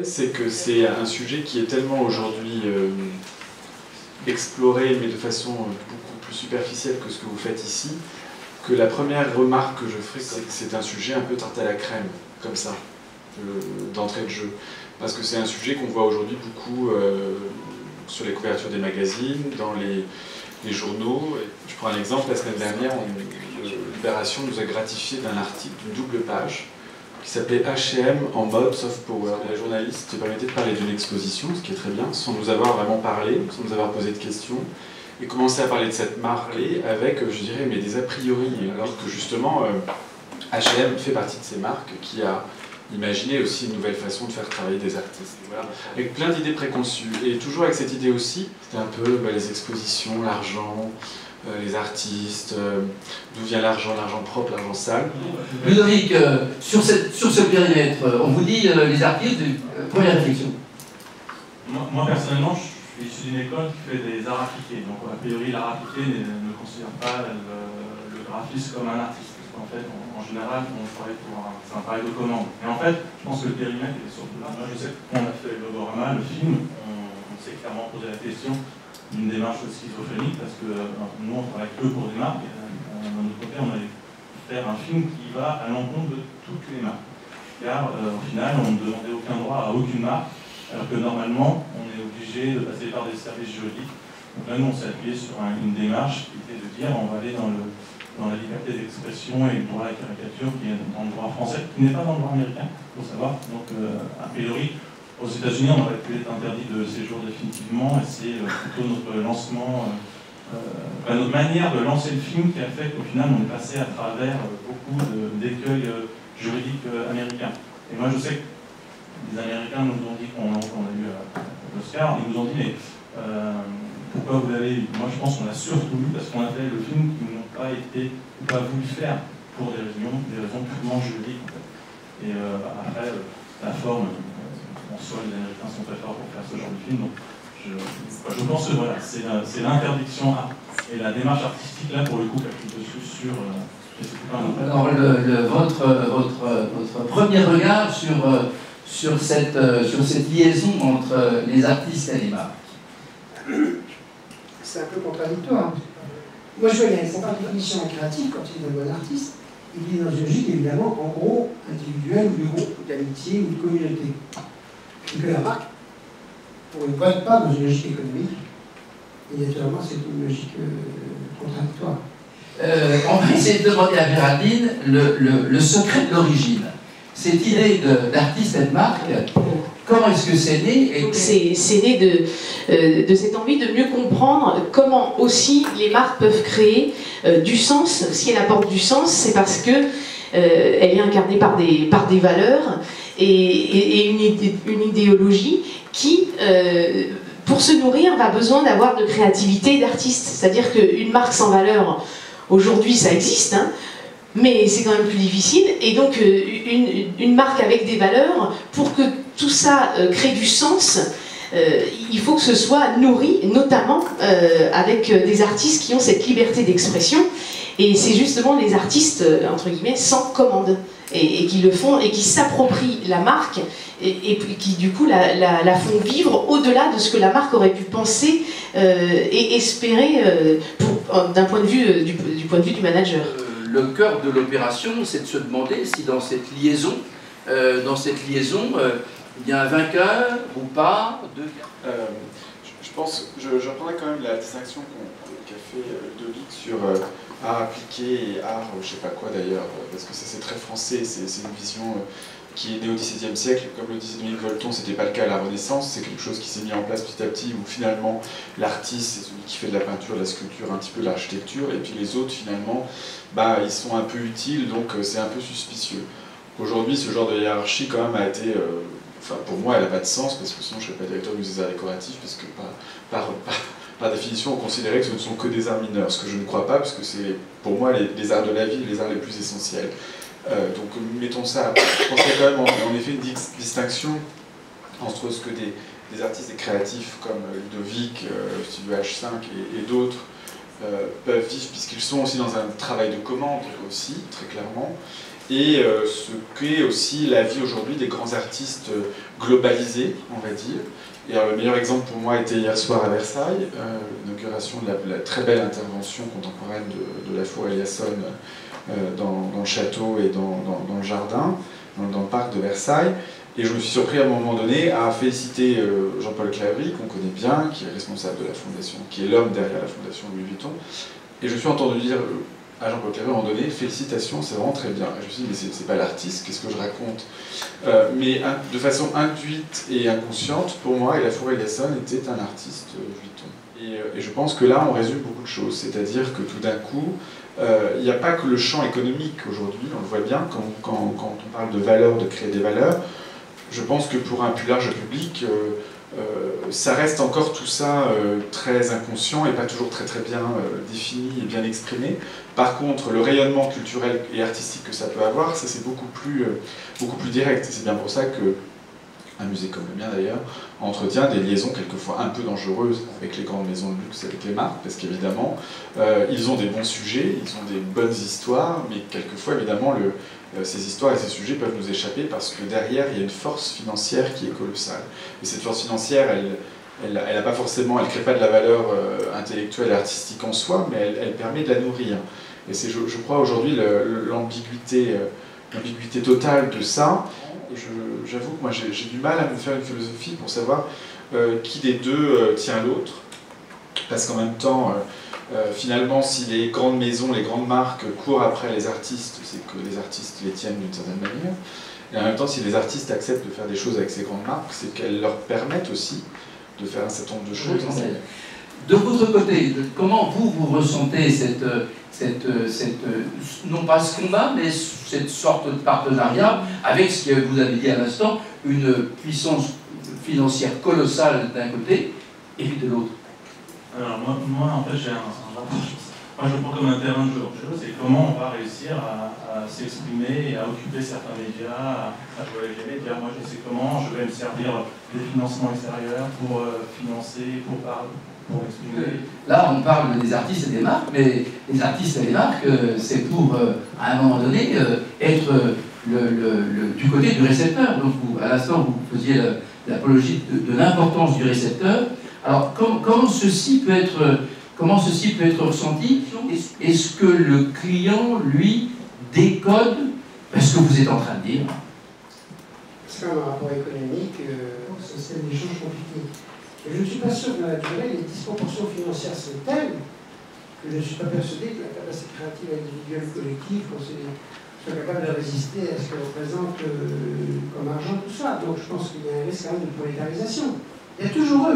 C'est que c'est un sujet qui est tellement aujourd'hui exploré, mais de façon beaucoup plus superficielle que ce que vous faites ici, que la première remarque que je ferai, c'est que c'est un sujet un peu tarte à la crème, comme ça, d'entrée de jeu. Parce que c'est un sujet qu'on voit aujourd'hui beaucoup sur les couvertures des magazines, dans les journaux. Je prends un exemple, la semaine dernière, Libération nous a gratifié d'un article d'une double page qui s'appelait H&M en mode soft power. La journaliste se permettait de parler d'une exposition, ce qui est très bien, sans nous avoir vraiment parlé, sans nous avoir posé de questions, et commencer à parler de cette marque avec, je dirais, mais des a priori, alors que justement, H&M fait partie de ces marques qui a imaginé aussi une nouvelle façon de faire travailler des artistes. Voilà. Avec plein d'idées préconçues, et toujours avec cette idée aussi, c'était un peu les expositions, l'argent, les artistes, d'où vient l'argent propre, l'argent sale. Ludovic, sur ce périmètre, on vous dit les artistes, première réflexion. Moi personnellement, je suis issu d'une école qui fait des arts appliqués, donc a priori l'art appliqué ne considère pas le graphiste comme un artiste, parce qu'en fait, en général, on travaille c'est un travail de commande. Et en fait, je pense que le périmètre est surtout là. Moi je sais qu'on a fait Logorama, le film, on s'est clairement posé la question d'une démarche schizophrénique, parce que nous on travaille que pour des marques, et d'un autre côté on allait faire un film qui va à l'encontre de toutes les marques. Car au final on ne demandait aucun droit à aucune marque, alors que normalement on est obligé de passer par des services juridiques. Donc là nous on s'est appuyé sur une démarche qui était de dire on va aller dans la liberté d'expression et le droit à la caricature qui est dans le droit français, qui n'est pas dans le droit américain, il faut savoir. Donc a priori, aux États-Unis, on aurait pu être interdit de séjour définitivement, et c'est plutôt notre lancement, notre manière de lancer le film qui a fait qu'au final on est passé à travers beaucoup d'écueils juridiques américains. Et moi je sais que les Américains nous ont dit qu'on a eu l'Oscar, ils nous ont dit mais pourquoi vous l'avez eu? Moi je pense qu'on a surtout eu parce qu'on a fait le film qu'ils n'ont pas été ou pas voulu faire pour des raisons purement juridiques en fait. Et après la forme. En soi, les Américains sont très forts pour faire ce genre de film, donc je pense que voilà, c'est l'interdiction et la démarche artistique là pour le coup qui a pris dessus sur. Alors votre premier regard sur cette liaison entre les artistes et les marques. C'est un peu contradictoire. Moi je vois, il y a une définition créative quand il est un bon artiste. Il est dans une logique évidemment en gros individuelle ou de groupe, ou d'amitié ou de communauté. Et que la marque, on ne voit pas dans une logique économique, et naturellement c'est une logique contradictoire. On va essayer de demander à Géraldine le secret de l'origine. Cette idée d'artiste et de marque, comment est-ce que c'est né? C'est né de cette envie de mieux comprendre comment aussi les marques peuvent créer du sens. Si elle apporte du sens, c'est parce que elle est incarnée par des valeurs et une idéologie qui, pour se nourrir, va besoin d'avoir de créativité d'artiste. C'est-à-dire qu'une marque sans valeur, aujourd'hui ça existe, hein, mais c'est quand même plus difficile. Et donc une marque avec des valeurs, pour que tout ça crée du sens, il faut que ce soit nourri, notamment avec des artistes qui ont cette liberté d'expression. Et c'est justement les artistes, entre guillemets, sans commande, et qui le font, et qui s'approprient la marque, et qui du coup la font vivre au-delà de ce que la marque aurait pu penser et espérer d'un point de vue du point de vue du manager. Le cœur de l'opération, c'est de se demander si dans cette liaison, il y a un vainqueur ou pas. Je pense, je reprendrai quand même la distinction qu'a fait Ludovic sur art appliqué et art, je sais pas quoi d'ailleurs, parce que ça c'est très français, c'est une vision qui est née au XVIIe siècle. Comme le disait Dominique Volton, c'était pas le cas à la Renaissance, c'est quelque chose qui s'est mis en place petit à petit, où finalement l'artiste c'est celui qui fait de la peinture, de la sculpture, un petit peu de l'architecture, et puis les autres finalement, ils sont un peu utiles, donc c'est un peu suspicieux. Aujourd'hui, ce genre de hiérarchie quand même a été, pour moi elle n'a pas de sens, parce que sinon je ne serais pas directeur du musée des arts décoratifs, parce que par définition, on considérait que ce ne sont que des arts mineurs, ce que je ne crois pas, parce que c'est pour moi les arts de la vie, les arts les plus essentiels. Donc mettons ça, je pense qu'il y a quand même en effet une distinction entre ce que des artistes et créatifs comme Ludovic, Studio H5 et d'autres peuvent vivre, puisqu'ils sont aussi dans un travail de commande aussi, très clairement, et ce qu'est aussi la vie aujourd'hui des grands artistes globalisés, on va dire. Et le meilleur exemple pour moi était hier soir à Versailles, l'inauguration de la très belle intervention contemporaine de Lafour Eliasson dans le château et dans le jardin, dans le parc de Versailles. Et je me suis surpris à un moment donné à féliciter Jean-Paul Claverie, qu'on connaît bien, qui est responsable de la fondation, qui est l'homme derrière la fondation Louis Vuitton. Et je me suis entendu dire à Jean-Paul Claverie à un moment donné, félicitations, c'est vraiment très bien. Et je me suis dit, mais c'est pas l'artiste, qu'est-ce que je raconte? Mais de façon induite et inconsciente, pour moi, Lafour Eliasson était un artiste Vuitton. Et je pense que là, on résume beaucoup de choses. C'est-à-dire que tout d'un coup, il n'y a pas que le champ économique aujourd'hui, on le voit bien, quand on parle de valeur, de créer des valeurs. Je pense que pour un plus large public, ça reste encore tout ça très inconscient et pas toujours très bien défini et bien exprimé. Par contre, le rayonnement culturel et artistique que ça peut avoir, ça c'est beaucoup plus direct. Et c'est bien pour ça que un musée comme le mien d'ailleurs entretient des liaisons quelquefois un peu dangereuses avec les grandes maisons de luxe, avec les marques, parce qu'évidemment, ils ont des bons sujets, ils ont des bonnes histoires, mais quelquefois évidemment ces histoires et ces sujets peuvent nous échapper parce que derrière il y a une force financière qui est colossale. Et cette force financière, elle a pas forcément, elle crée pas de la valeur intellectuelle et artistique en soi, mais elle permet de la nourrir. Et c'est, je crois aujourd'hui, l'ambiguïté totale de ça. J'avoue que moi j'ai du mal à me faire une philosophie pour savoir qui des deux tient l'autre, parce qu'en même temps, finalement, si les grandes maisons, les grandes marques courent après les artistes, c'est que les artistes les tiennent d'une certaine manière. Et en même temps, si les artistes acceptent de faire des choses avec ces grandes marques, c'est qu'elles leur permettent aussi de faire un certain nombre de choses. De votre côté, comment vous ressentez non pas ce combat, mais cette sorte de partenariat avec ce que vous avez dit à l'instant, une puissance financière colossale d'un côté et puis de l'autre? Alors moi en fait j'ai moi je prends comme un terrain de jeu, c'est comment on va réussir à s'exprimer et à occuper certains médias, à jouer avec les médias. Moi je sais comment je vais me servir des financements extérieurs pour financer, pour exprimer. Là on parle des artistes et des marques, mais les artistes et les marques c'est pour à un moment donné être du côté du récepteur. Donc à l'instant vous faisiez l'apologie de l'importance du récepteur. Alors, comment ceci peut être ressenti? Est-ce que le client, lui, décode ce que vous êtes en train de dire? C'est quand même un rapport économique, c'est des choses compliquées. Et je ne suis pas sûr que dans la durée, les disproportions financières sont telles que je ne suis pas persuadé que la capacité créative individuelle collective soit capable de résister à ce qu'elle représente comme argent, tout ça. Donc je pense qu'il y a un risque quand même de prolétarisation. Il y a toujours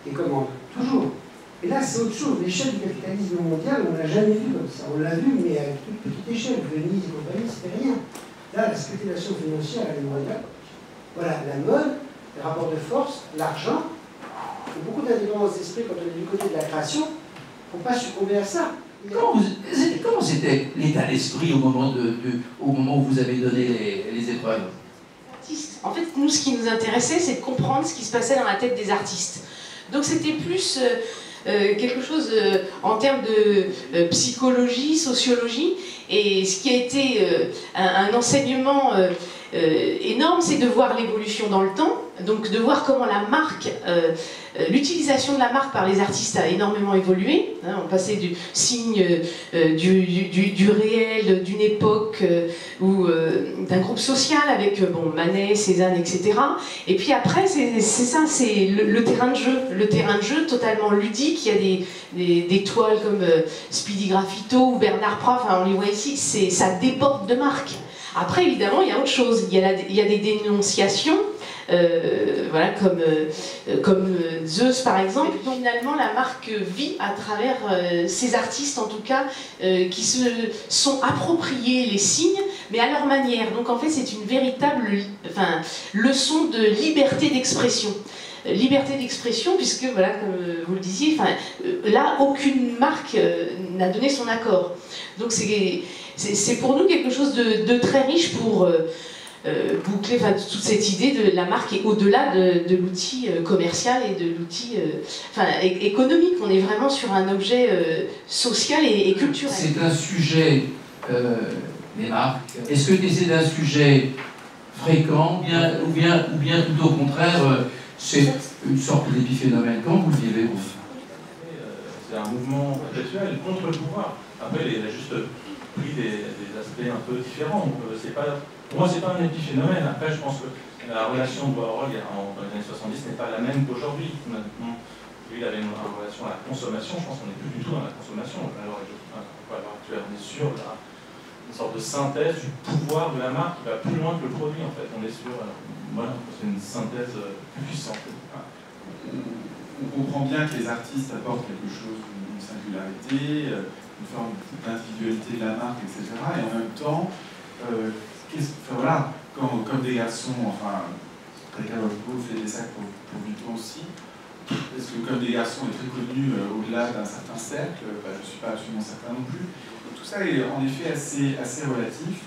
des commandes, toujours. Et là, c'est autre chose. L'échelle du capitalisme mondial, on ne l'a jamais vu comme ça. On l'a vu, mais à toute petite échelle. Venise et compagnie, c'était rien. Là, la spéculation financière, elle est mondiale. Voilà, la mode, les rapports de force, l'argent. Il y a beaucoup d'indépendance d'esprit quand on est du côté de la création. Il ne faut pas succomber à ça. Comment c'était l'état d'esprit au moment où vous avez donné les épreuves? En fait, nous, ce qui nous intéressait, c'est de comprendre ce qui se passait dans la tête des artistes. Donc c'était plus quelque chose en termes de psychologie, sociologie. Et ce qui a été un enseignement énorme, c'est de voir l'évolution dans le temps, donc de voir comment la marque, l'utilisation de la marque par les artistes a énormément évolué. Hein, on passait du signe du réel, d'une époque ou d'un groupe social avec Manet, Cézanne, etc. Et puis après, c'est ça, c'est le terrain de jeu. Le terrain de jeu totalement ludique. Il y a des toiles comme Speedy Graffito ou Bernard Prat, enfin, on les voit ici, ça déborde de marques. Après, évidemment, il y a autre chose. Il y a des dénonciations, voilà, comme Zeus, par exemple. Donc, finalement, la marque vit à travers ces artistes, en tout cas, qui se sont appropriés les signes, mais à leur manière. Donc, en fait, c'est une véritable leçon de liberté d'expression. Liberté d'expression, puisque, voilà, comme vous le disiez, là, aucune marque n'a donné son accord. Donc, c'est pour nous quelque chose de très riche pour boucler toute cette idée de la marque est au-delà de l'outil commercial et de l'outil économique. On est vraiment sur un objet social et culturel. C'est un sujet les marques? Est-ce que c'est un sujet fréquent ou bien tout au contraire, c'est une sorte d'épiphénomène? Comment vous le vivez, vous? C'est un mouvement perpétuel contre le pouvoir. Après, il a juste pris des aspects un peu différents. Donc, pour moi, c'est pas un épiphénomène. Après, je pense que la relation de Warhol dans les années 70 n'est pas la même qu'aujourd'hui. Lui, il avait une relation à la consommation. Je pense qu'on n'est plus du tout dans la consommation. Alors, à l'heure actuelle, on est sur une sorte de synthèse du pouvoir de la marque qui va plus loin que le produit. En fait, on est sur c'est une synthèse plus puissante. On comprend bien que les artistes apportent quelque chose, une singularité, une forme d'individualité de la marque, etc. Et en même temps, voilà, comme des garçons, enfin, Riccardo fait des sacs pour Vuitton aussi, parce que comme des garçons est très connu au-delà d'un certain cercle, je ne suis pas absolument certain non plus. Donc, tout ça est en effet assez relatif.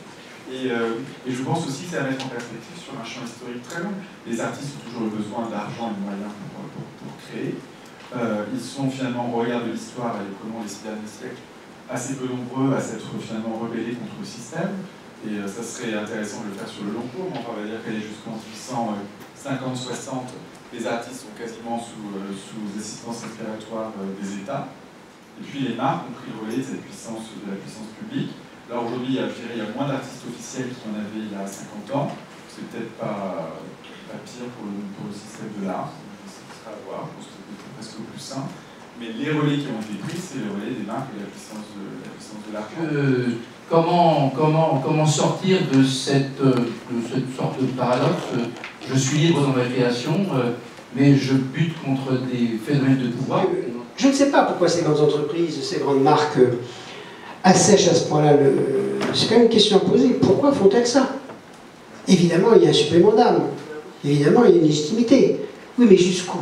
Et je pense aussi que ça va mettre en perspective sur un champ historique très long. Les artistes ont toujours besoin d'argent et de moyens pour créer. Ils sont finalement, au regard de l'histoire et comment les 6 derniers siècles, assez peu nombreux à s'être finalement rebellés contre le système. Et ça serait intéressant de le faire sur le long cours. On va dire qu'elle est jusqu'en 1850-60. Les artistes sont quasiment sous assistance respiratoire des États. Et puis les marques ont pris le relais de la puissance publique. Alors aujourd'hui, il y a moins d'artistes officiels qu'il y en avait il y a 50 ans. C'est peut-être pas pire pour le système de l'art. Ce sera à voir, je pense que c'est presque plus simple. Mais les relais qui ont été pris, c'est le relais des marques et la puissance de l'art. Comment sortir de cette sorte de paradoxe? Je suis libre dans ma création, mais je bute contre des phénomènes de pouvoir. Je ne sais pas pourquoi ces grandes entreprises, ces grandes marques assèchent à ce point-là. C'est quand même une question à poser. Pourquoi font-elles ça? Évidemment, il y a un supplément d'âme. Évidemment, il y a une légitimité. Oui, mais jusqu'où?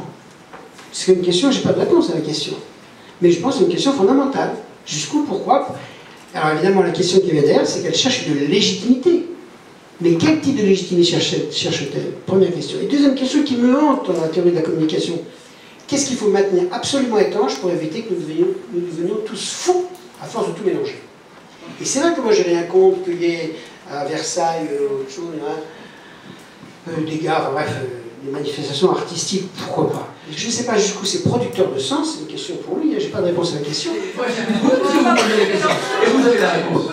C'est une question, je n'ai pas de réponse à la question. Mais je pense que c'est une question fondamentale. Jusqu'où? Pourquoi? Alors évidemment, la question qui vient derrière, c'est qu'elle cherche de légitimité. Mais quel type de légitimité cherche-t-elle? Première question. Et deuxième question qui me hante dans la théorie de la communication. Qu'est-ce qu'il faut maintenir absolument étanche pour éviter que nous devenions tous fous à force de tout mélanger? Et c'est vrai que moi j'ai rien contre qu'il y ait à Versailles, autre chose, des gars, enfin bref, des manifestations artistiques, pourquoi pas? Je ne sais pas jusqu'où c'est producteur de sens, c'est une question pour lui, j'ai pas de réponse à la question. Ouais, vous posez la question, et vous avez la réponse.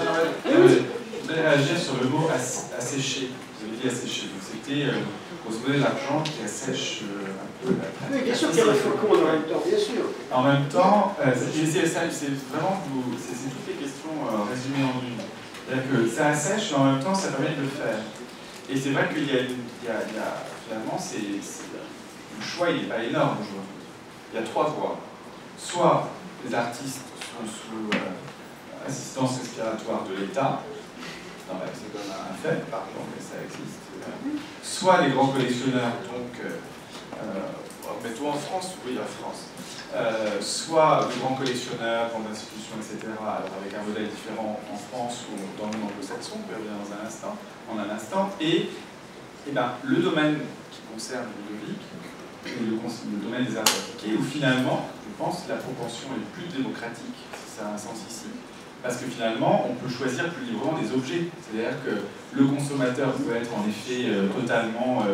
Je voudrais réagir sur le mot assécher. Vous avez dit assécher, donc c'était l'argent qui assèche un peu la pratique. Oui, bien sûr qu'il y a un flocon en même temps, bien sûr. En même temps, c'est vraiment toutes les questions résumées en une. C'est-à-dire que ça assèche, mais en même temps, ça permet de le faire. Et c'est vrai qu'il y a finalement, le choix, il n'est pas énorme aujourd'hui. Il y a 3 voies. Soit les artistes sont sous assistance respiratoire de l'État, c'est comme un fait, pardon, mais ça existe. Soit les grands collectionneurs, donc, mettons en France, oui, en France. Soit de grands collectionneurs, grandes institutions, etc., alors avec un modèle différent en France ou dans le monde anglo-saxon, on peut revenir en un instant, et le domaine qui concerne Ludovic, et le domaine des arts appliqués, où finalement, je pense, la proportion est plus démocratique, si ça a un sens ici, parce que finalement, on peut choisir plus librement des objets, c'est-à-dire que le consommateur peut être en effet totalement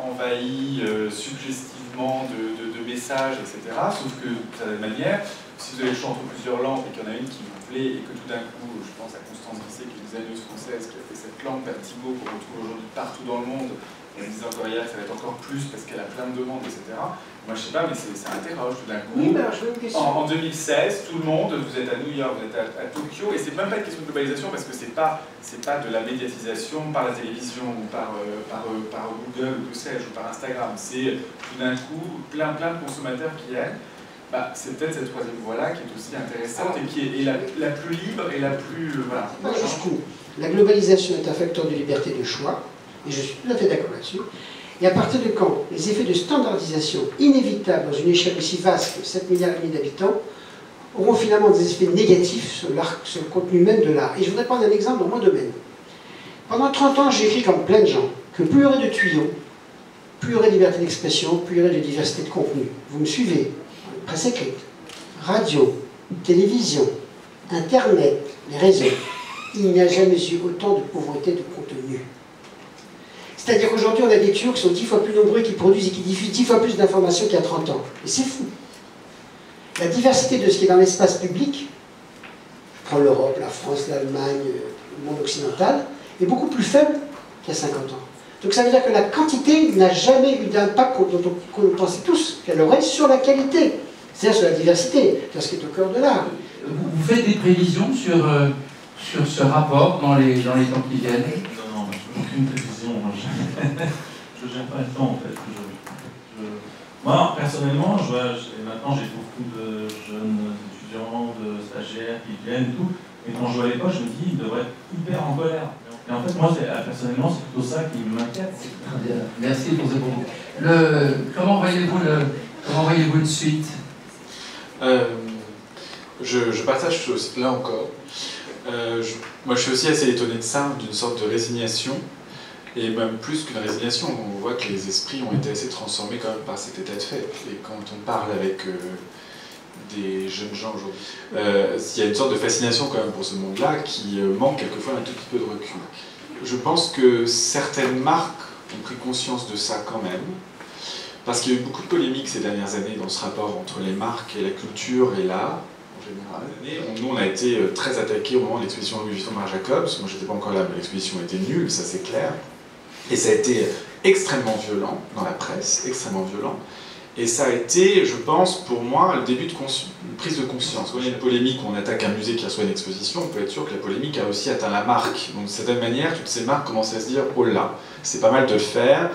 envahi suggestivement de messages, etc. Sauf que, de certaine manière, si vous avez le choix entre plusieurs lampes et qu'il y en a une qui vous plaît et que tout d'un coup, je pense à Constance Grisset, qui est une designeuse française, qui a fait cette lampe Vertigo qu'on retrouve aujourd'hui partout dans le monde, et elle disait encore hier que ça va être encore plus parce qu'elle a plein de demandes, etc. Moi, je sais pas, mais ça interroge tout d'un coup. Oui, alors, je veux une question. En 2016, tout le monde, vous êtes à New York, vous êtes à Tokyo, et c'est même pas une question de globalisation parce que c'est pas de la médiatisation par la télévision ou par Google ou que sais-je, ou par Instagram. C'est tout d'un coup plein de consommateurs qui aiment. C'est peut-être cette troisième voie-là qui est aussi intéressante et qui est la plus libre et la plus... voilà. Jusqu'où la globalisation est un facteur de liberté de choix, et je suis tout à fait d'accord là-dessus. Et à partir de quand les effets de standardisation inévitables dans une échelle aussi vaste que 7,5 milliards d'habitants auront finalement des effets négatifs sur le contenu même de l'art. Et je voudrais prendre un exemple dans mon domaine. Pendant 30 ans, j'ai écrit comme plein de gens que plus il y aurait de tuyaux, plus il y aurait de liberté d'expression, plus il y aurait de diversité de contenu. Vous me suivez? Presse écrite, radio, télévision, Internet, les réseaux. il n'y a jamais eu autant de pauvreté de contenu. C'est-à-dire qu'aujourd'hui, on a des tuyaux qui sont 10 fois plus nombreux, qui produisent et qui diffusent 10 fois plus d'informations qu'il y a 30 ans. Et c'est fou. La diversité de ce qui est dans l'espace public, je prends l'Europe, la France, l'Allemagne, le monde occidental, est beaucoup plus faible qu'il y a 50 ans. Donc ça veut dire que la quantité n'a jamais eu d'impact qu'on pensait tous qu'elle aurait sur la qualité, c'est-à-dire sur la diversité, c'est ce qui est au cœur de l'art. Vous faites des prévisions sur ce rapport dans les temps qui viennent? Non, aucune prévision. Je ne gère pas le temps en fait. Moi, personnellement, maintenant j'ai beaucoup de jeunes étudiants, de stagiaires qui viennent et tout, et quand je vois les poches, je me dis, ils devraient être hyper en colère. Et en fait, moi, personnellement, c'est plutôt ça qui m'inquiète. Très bien. Merci pour ce propos. Comment voyez-vous une suite? Je partage là encore. Moi, je suis aussi assez étonné de ça, d'une sorte de résignation. Et même plus qu'une résignation, on voit que les esprits ont été assez transformés quand même par cet état de fait. Et quand on parle avec des jeunes gens aujourd'hui, il y a une sorte de fascination quand même pour ce monde-là qui manque quelquefois un tout petit peu de recul. Je pense que certaines marques ont pris conscience de ça quand même, parce qu'il y a eu beaucoup de polémiques ces dernières années dans ce rapport entre les marques et la culture et l'art. Nous, on a été très attaqués au moment de l'exposition Louis Vuitton Marc Jacobs. Moi, je n'étais pas encore là, mais l'exposition était nulle, ça c'est clair. Et ça a été extrêmement violent dans la presse, extrêmement violent. Et ça a été, je pense, pour moi, le début de une prise de conscience. Quand il y a une polémique où on attaque un musée qui reçoit une exposition, on peut être sûr que la polémique a aussi atteint la marque. Donc, de certaine manière, toutes ces marques commencent à se dire « Oh là, c'est pas mal de le faire,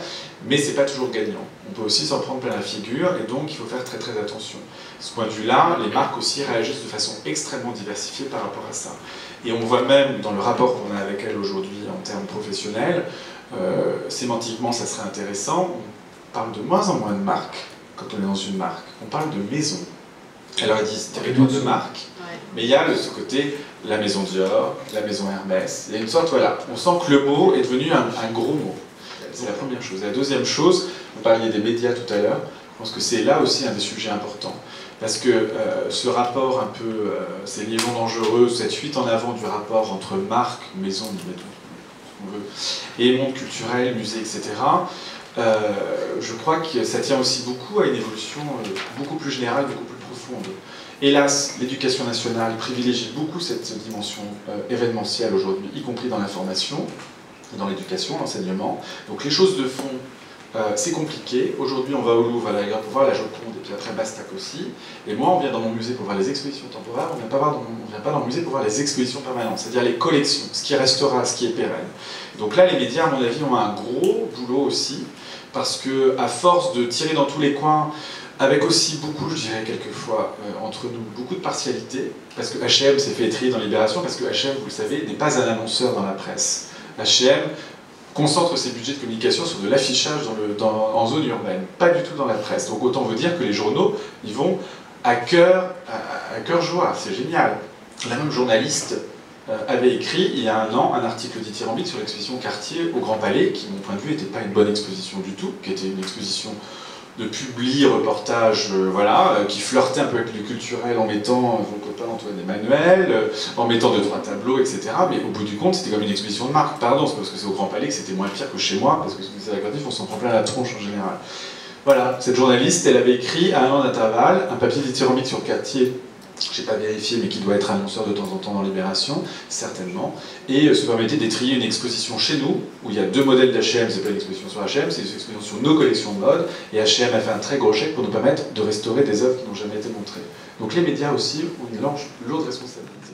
mais c'est pas toujours gagnant. On peut aussi s'en prendre plein la figure, et donc il faut faire très très attention. » De ce point de vue-là, les marques aussi réagissent de façon extrêmement diversifiée par rapport à ça. Et on voit même dans le rapport qu'on a avec elles aujourd'hui en termes professionnels, sémantiquement ça serait intéressant, on parle de moins en moins de marques quand on est dans une marque, on parle de maison. Alors ils disent territoire de marque, mais il y a ce côté, la maison Dior, la maison Hermès, il y a une sorte, voilà, on sent que le mot est devenu un gros mot. C'est la première chose. La deuxième chose, vous parliez des médias tout à l'heure, je pense que c'est là aussi un des sujets importants. Parce que ce rapport un peu, ces liaisons dangereuses, cette fuite en avant du rapport entre marque, maison, mettons, ce qu'on veut, et monde culturel, musée, etc., je crois que ça tient aussi beaucoup à une évolution beaucoup plus générale, beaucoup plus profonde. Hélas, l'éducation nationale privilégie beaucoup cette dimension événementielle aujourd'hui, y compris dans l'information, dans l'éducation, l'enseignement. Donc les choses de fond, c'est compliqué. Aujourd'hui, on va au Louvre à la rigueur pour voir la Joconde, et puis après Bastac aussi. Et moi, on vient dans mon musée pour voir les expositions temporaires, on ne vient pas dans mon musée pour voir les expositions permanentes, c'est-à-dire les collections, ce qui restera, ce qui est pérenne. Donc là, les médias, à mon avis, ont un gros boulot aussi, parce qu'à force de tirer dans tous les coins, avec aussi beaucoup, je dirais quelquefois, entre nous, beaucoup de partialité, parce que H&M s'est fait étrier dans Libération, parce que H&M, vous le savez, n'est pas un annonceur dans la presse. H&M concentre ses budgets de communication sur de l'affichage en zone urbaine, pas du tout dans la presse. Donc autant vous dire que les journaux, ils vont à cœur joie, c'est génial. La même journaliste avait écrit il y a un an un article dithyrambique sur l'exposition Cartier au Grand Palais, qui, de mon point de vue, n'était pas une bonne exposition du tout, qui était une exposition de publi-reportage, voilà, qui flirtait un peu avec le culturel en mettant vos copains Antoine et Emmanuel, en mettant 2-3 tableaux, etc. Mais au bout du compte, c'était comme une exposition de marque. Pardon, c'est parce que c'est au Grand Palais que c'était moins pire que chez moi, parce que c'est décoratif, on s'en prend plein la tronche en général. Voilà, cette journaliste, elle avait écrit à un an d'intervalle un papier dithyrambique sur Cartier, je n'ai pas vérifié, mais qui doit être annonceur de temps en temps dans Libération, certainement, et se permettait d'étrier une exposition chez nous, où il y a 2 modèles d'H&M, c'est pas une exposition sur H&M, c'est une exposition sur nos collections de mode, et H&M a fait un très gros chèque pour nous permettre de restaurer des œuvres qui n'ont jamais été montrées. Donc les médias aussi ont une lourde responsabilité.